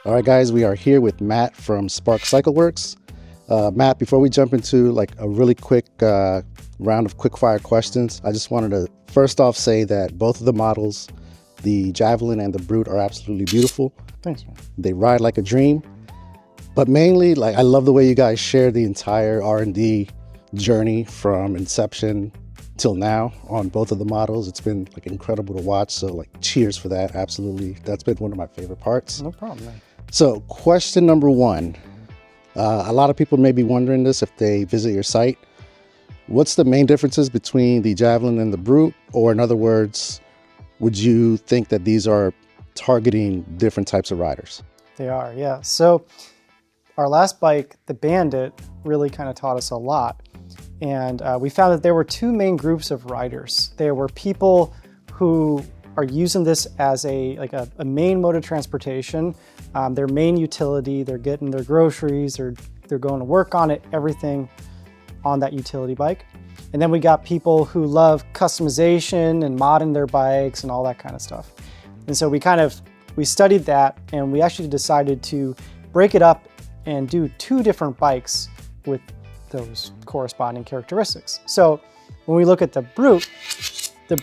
All right, guys, we are here with Matt from Spark CycleWorks. Matt, before we jump into like a really quick round of quick fire questions, I just wanted to first off say that both of the models, the Javelin and the Brute, are absolutely beautiful. Thanks, man. They ride like a dream, but mainly, like, I love the way you guys share the entire R&D journey from inception till now on both of the models. It's been like incredible to watch. So like, cheers for that. Absolutely. That's been one of my favorite parts. No problem, man. So question number one, a lot of people may be wondering this if they visit your site. What's the main differences between the Javelin and the Brute? Or in other words, would you think that these are targeting different types of riders? They are, yeah. So our last bike, the Bandit, really kind of taught us a lot. And we found that there were two main groups of riders. There were people who are using this as a main mode of transportation, their main utility. They're getting their groceries, they're going to work on it, everything on that utility bike. And then we got people who love customization and modding their bikes and all that kind of stuff. And so we studied that, and we actually decided to break it up and do two different bikes with those corresponding characteristics. So when we look at the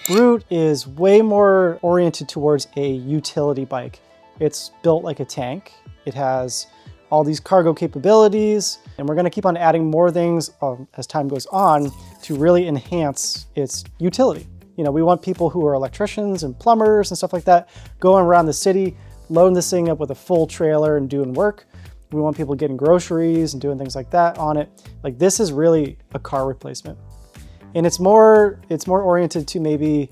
Brute is way more oriented towards a utility bike. It's built like a tank. It has all these cargo capabilities, and we're gonna keep on adding more things as time goes on to really enhance its utility. You know, we want people who are electricians and plumbers and stuff like that going around the city, loading this thing up with a full trailer and doing work. We want people getting groceries and doing things like that on it. Like, this is really a car replacement. And it's more oriented to maybe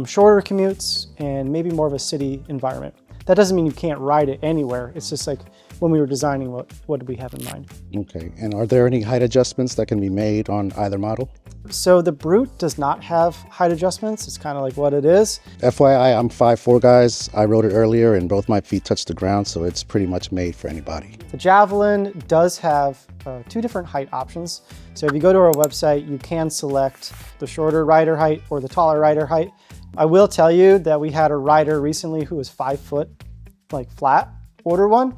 shorter commutes and maybe more of a city environment. That doesn't mean you can't ride it anywhere. It's just like, when we were designing, what did we have in mind? Okay, and are there any height adjustments that can be made on either model? So the Brute does not have height adjustments. It's kind of like what it is. FYI, I'm 5'4", guys. I rode it earlier and both my feet touched the ground, so it's pretty much made for anybody. The Javelin does have two different height options. So if you go to our website, you can select the shorter rider height or the taller rider height. I will tell you that we had a rider recently who was 5 foot, like flat, order one.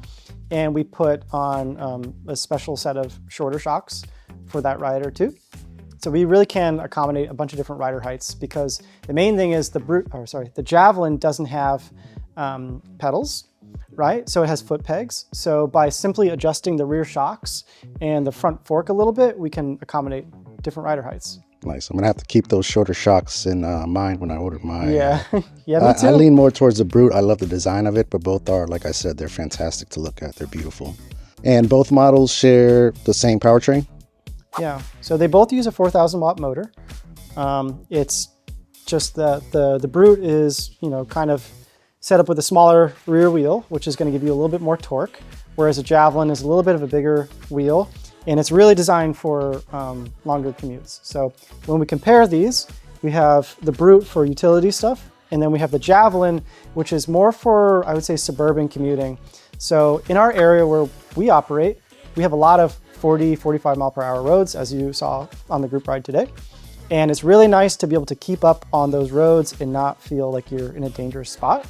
And we put on a special set of shorter shocks for that rider too. So we really can accommodate a bunch of different rider heights, because the main thing is the Javelin doesn't have pedals, right? So it has foot pegs. So by simply adjusting the rear shocks and the front fork a little bit, we can accommodate different rider heights. Nice. I'm gonna have to keep those shorter shocks in mind when I order mine. Yeah, yeah, me too. I lean more towards the Brute. I love the design of it, but both are, like I said, they're fantastic to look at. They're beautiful. And both models share the same powertrain? Yeah, so they both use a 4,000 watt motor. It's just that the Brute is, you know, kind of set up with a smaller rear wheel, which is gonna give you a little bit more torque, whereas a Javelin is a little bit of a bigger wheel. And it's really designed for longer commutes. So when we compare these, we have the Brute for utility stuff, and then we have the Javelin, which is more for, I would say, suburban commuting. So in our area where we operate, we have a lot of 40, 45 mile per hour roads, as you saw on the group ride today. And it's really nice to be able to keep up on those roads and not feel like you're in a dangerous spot.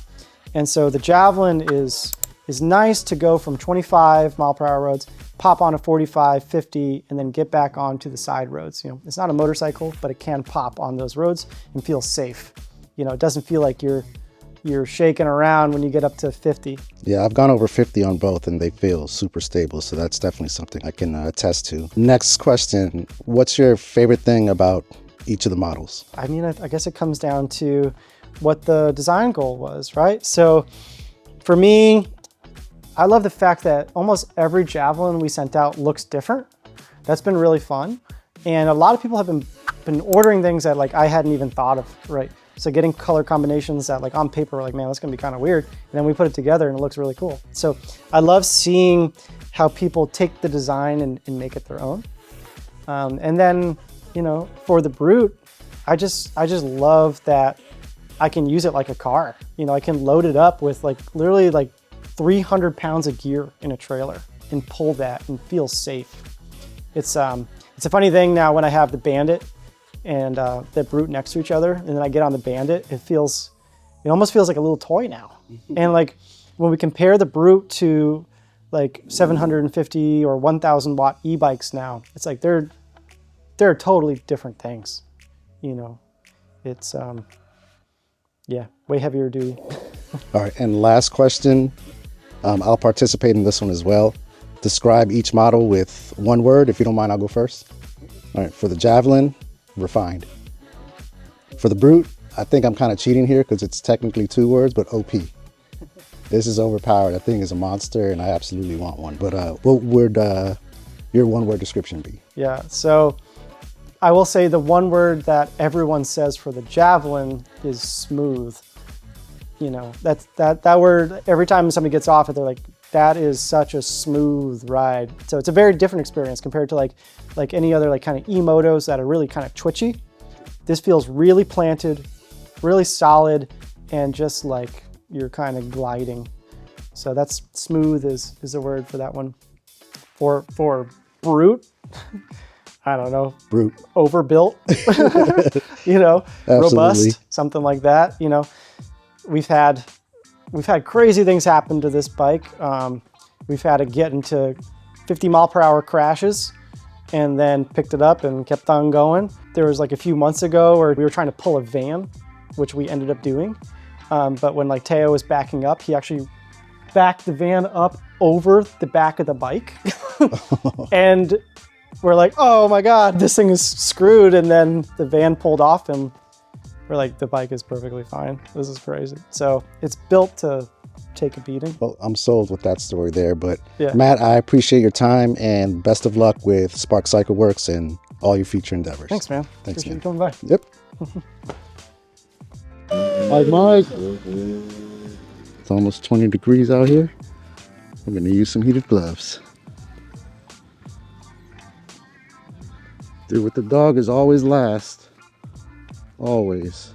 And so the Javelin is nice to go from 25 mile per hour roads, pop on a 45, 50, and then get back onto the side roads. You know, it's not a motorcycle, but it can pop on those roads and feel safe. You know, it doesn't feel like you're shaking around when you get up to 50. Yeah, I've gone over 50 on both and they feel super stable. So that's definitely something I can attest to. Next question, what's your favorite thing about each of the models? I mean, I guess it comes down to what the design goal was, right? So for me, I love the fact that almost every Javelin we sent out looks different. That's been really fun. And a lot of people have been ordering things that like I hadn't even thought of, right? So getting color combinations that like on paper, like, man, that's gonna be kind of weird. And then we put it together and it looks really cool. So I love seeing how people take the design and make it their own. And then, you know, for the Brute, I just love that I can use it like a car. You know, I can load it up with like literally like 300 pounds of gear in a trailer and pull that and feel safe. It's a funny thing now when I have the Bandit and the Brute next to each other, and then I get on the Bandit, it almost feels like a little toy now. And like, when we compare the Brute to like 750 or 1,000 watt e-bikes now, it's like they're totally different things. You know, it's yeah, way heavier duty. All right, and last question. I'll participate in this one as well. Describe each model with one word. If you don't mind, I'll go first. All right, for the Javelin, refined. For the Brute, I think I'm kind of cheating here because it's technically 2 words, but OP. This is overpowered. That thing is a monster, and I absolutely want one. But what would your one-word description be? Yeah, so I will say the one word that everyone says for the Javelin is smooth. You know, that word, every time somebody gets off it, they're like, that is such a smooth ride. So it's a very different experience compared to like any other like kind of e-motos that are really kind of twitchy. This feels really planted, really solid, and just like you're kind of gliding. So that's smooth is a word for that one. For Brute, I don't know. Brute. Overbuilt, you know, Absolutely. Robust, something like that. You know, we've had crazy things happen to this bike. We've had to get into 50-mile-per-hour crashes and then picked it up and kept on going. There was like a few months ago where we were trying to pull a van, which we ended up doing. But when like Teo was backing up, he actually backed the van up over the back of the bike. And we're like, oh my God, this thing is screwed. And then the van pulled off and we're like, the bike is perfectly fine. This is crazy. So it's built to take a beating. Well, I'm sold with that story there. But Yeah. Matt, I appreciate your time and best of luck with Spark CycleWorks and all your future endeavors. Thanks, man. Thanks, Appreciate man. you coming by. Yep. Mike. It's almost 20 degrees out here. We're gonna use some heated gloves. Dude, with the dog is always last. Always.